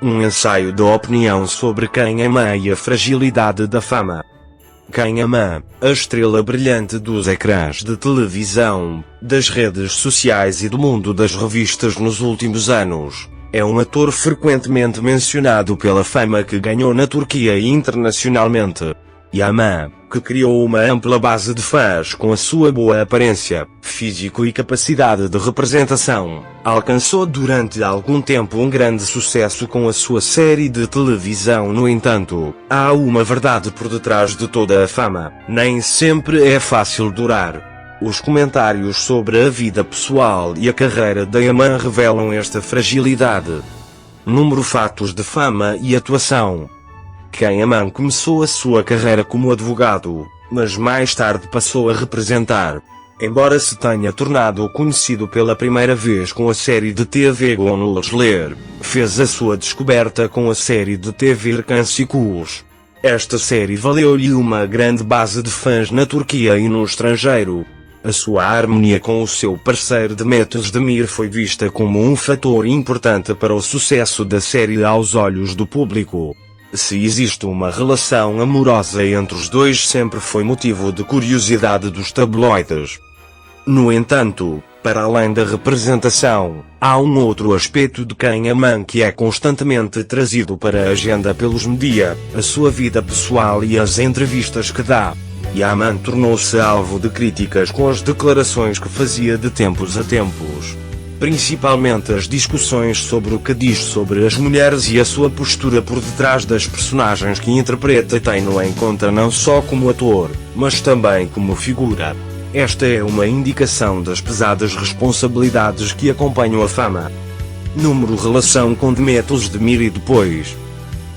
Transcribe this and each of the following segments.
Um ensaio de opinião sobre quem ama e a fragilidade da fama. Quem ama, a estrela brilhante dos ecrãs de televisão, das redes sociais e do mundo das revistas nos últimos anos, é um ator frequentemente mencionado pela fama que ganhou na Turquia e internacionalmente. Yaman, que criou uma ampla base de fãs com a sua boa aparência, físico e capacidade de representação, alcançou durante algum tempo um grande sucesso com a sua série de televisão. No entanto, há uma verdade por detrás de toda a fama: nem sempre é fácil durar. Os comentários sobre a vida pessoal e a carreira de Yaman revelam esta fragilidade. Fatos de fama e atuação. Yaman começou a sua carreira como advogado, mas mais tarde passou a representar. Embora se tenha tornado conhecido pela primeira vez com a série de TV Gonulosler, fez a sua descoberta com a série de TV Erkansikuls. Esta série valeu-lhe uma grande base de fãs na Turquia e no estrangeiro. A sua harmonia com o seu parceiro Demet Özdemir foi vista como um fator importante para o sucesso da série aos olhos do público. Se existe uma relação amorosa entre os dois, sempre foi motivo de curiosidade dos tabloides. No entanto, para além da representação, há um outro aspecto de Yaman que é constantemente trazido para a agenda pelos mídia: a sua vida pessoal e as entrevistas que dá. Yaman tornou-se alvo de críticas com as declarações que fazia de tempos a tempos. Principalmente as discussões sobre o que diz sobre as mulheres e a sua postura por detrás das personagens que interpreta, tendo em conta não só como ator, mas também como figura. Esta é uma indicação das pesadas responsabilidades que acompanham a fama. Relação com Demet Özdemir e depois.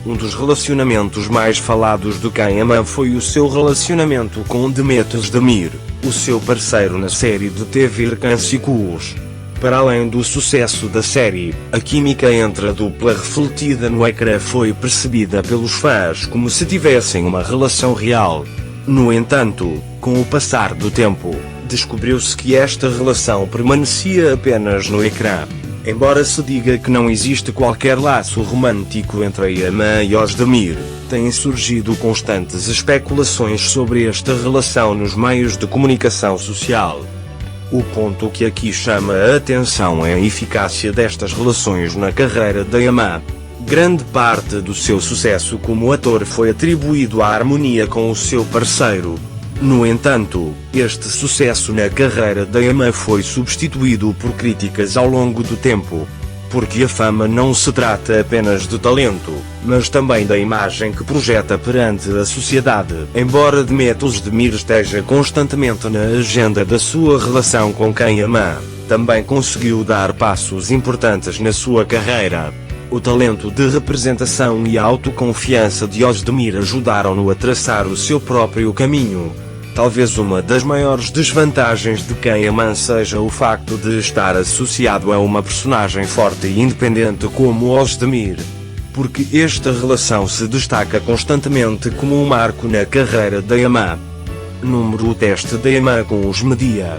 Um dos relacionamentos mais falados do Yaman foi o seu relacionamento com Demet Özdemir, o seu parceiro na série de TV Erkansikuls. Para além do sucesso da série, a química entre a dupla refletida no ecrã foi percebida pelos fãs como se tivessem uma relação real. No entanto, com o passar do tempo, descobriu-se que esta relação permanecia apenas no ecrã. Embora se diga que não existe qualquer laço romântico entre Yaman e Özdemir, têm surgido constantes especulações sobre esta relação nos meios de comunicação social. O ponto que aqui chama a atenção é a eficácia destas relações na carreira de Yaman. Grande parte do seu sucesso como ator foi atribuído à harmonia com o seu parceiro. No entanto, este sucesso na carreira de Yaman foi substituído por críticas ao longo do tempo. Porque a fama não se trata apenas de talento, mas também da imagem que projeta perante a sociedade. Embora Demet Özdemir esteja constantemente na agenda da sua relação com Yaman, também conseguiu dar passos importantes na sua carreira. O talento de representação e a autoconfiança de Özdemir ajudaram-no a traçar o seu próprio caminho. Talvez uma das maiores desvantagens de Yaman seja o facto de estar associado a uma personagem forte e independente como Özdemir. Porque esta relação se destaca constantemente como um marco na carreira de Yaman. O teste de Yaman com os mídia.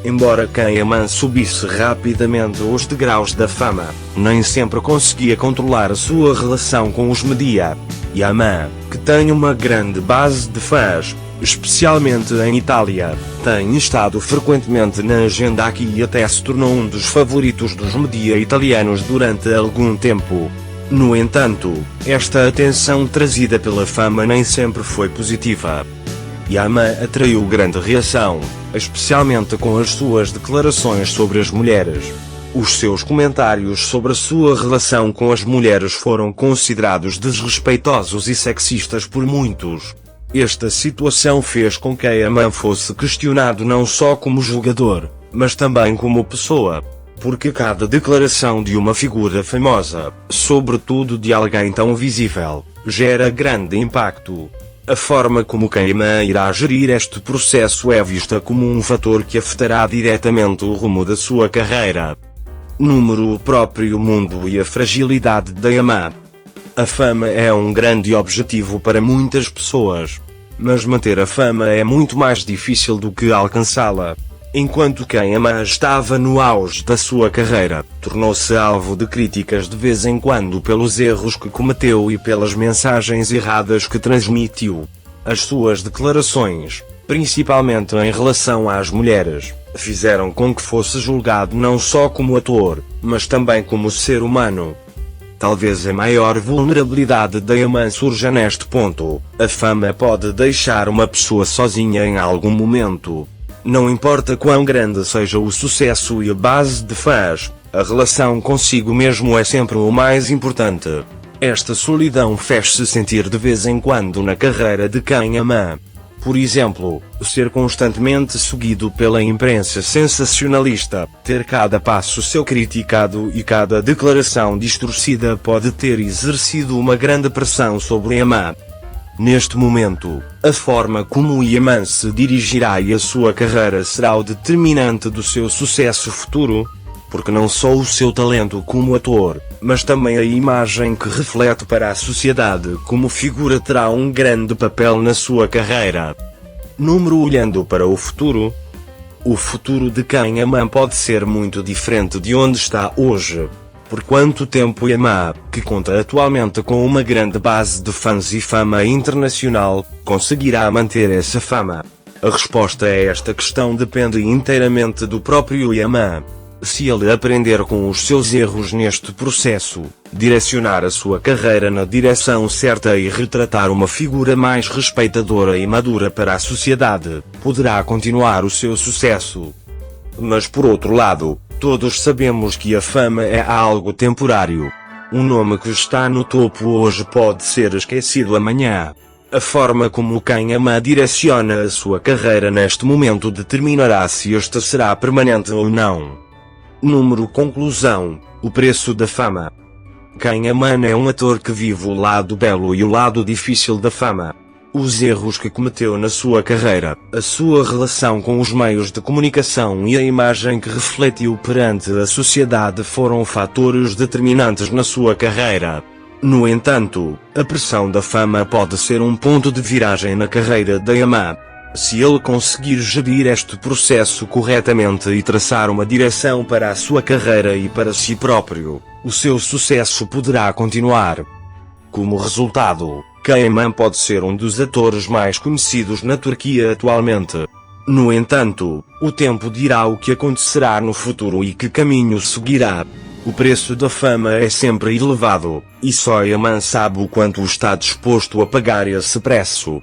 Embora Yaman subisse rapidamente os degraus da fama, nem sempre conseguia controlar a sua relação com os mídia. Yaman, que tem uma grande base de fãs, especialmente em Itália, tem estado frequentemente na agenda aqui e até se tornou um dos favoritos dos mídia italianos durante algum tempo. No entanto, esta atenção trazida pela fama nem sempre foi positiva. Yaman atraiu grande reação, especialmente com as suas declarações sobre as mulheres. Os seus comentários sobre a sua relação com as mulheres foram considerados desrespeitosos e sexistas por muitos. Esta situação fez com que Yaman fosse questionado não só como jogador, mas também como pessoa. Porque cada declaração de uma figura famosa, sobretudo de alguém tão visível, gera grande impacto. A forma como Yaman irá gerir este processo é vista como um fator que afetará diretamente o rumo da sua carreira. O próprio mundo e a fragilidade de Yaman. A fama é um grande objetivo para muitas pessoas. Mas manter a fama é muito mais difícil do que alcançá-la. Enquanto Kayama estava no auge da sua carreira, tornou-se alvo de críticas de vez em quando pelos erros que cometeu e pelas mensagens erradas que transmitiu. As suas declarações, principalmente em relação às mulheres, fizeram com que fosse julgado não só como ator, mas também como ser humano. Talvez a maior vulnerabilidade da Yaman surja neste ponto: a fama pode deixar uma pessoa sozinha em algum momento. Não importa quão grande seja o sucesso e a base de fãs, a relação consigo mesmo é sempre o mais importante. Esta solidão fez-se sentir de vez em quando na carreira de Kayama. Por exemplo, ser constantemente seguido pela imprensa sensacionalista, ter cada passo seu criticado e cada declaração distorcida pode ter exercido uma grande pressão sobre Yaman. Neste momento, a forma como Yaman se dirigirá e a sua carreira será o determinante do seu sucesso futuro, porque não só o seu talento como ator, mas também a imagem que reflete para a sociedade como figura terá um grande papel na sua carreira. Olhando para o futuro de Kayama pode ser muito diferente de onde está hoje. Por quanto tempo Yaman, que conta atualmente com uma grande base de fãs e fama internacional, conseguirá manter essa fama? A resposta a esta questão depende inteiramente do próprio Yaman. Se ele aprender com os seus erros neste processo, direcionar a sua carreira na direção certa e retratar uma figura mais respeitadora e madura para a sociedade, poderá continuar o seu sucesso. Mas por outro lado, todos sabemos que a fama é algo temporário. Um nome que está no topo hoje pode ser esquecido amanhã. A forma como Kayama direciona a sua carreira neste momento determinará se esta será permanente ou não. Conclusão: o preço da fama. Kayama é um ator que vive o lado belo e o lado difícil da fama. Os erros que cometeu na sua carreira, a sua relação com os meios de comunicação e a imagem que refletiu perante a sociedade foram fatores determinantes na sua carreira. No entanto, a pressão da fama pode ser um ponto de viragem na carreira de Yaman. Se ele conseguir gerir este processo corretamente e traçar uma direção para a sua carreira e para si próprio, o seu sucesso poderá continuar. Como resultado, Kayama pode ser um dos atores mais conhecidos na Turquia atualmente. No entanto, o tempo dirá o que acontecerá no futuro e que caminho seguirá. O preço da fama é sempre elevado, e só Yaman sabe o quanto está disposto a pagar esse preço.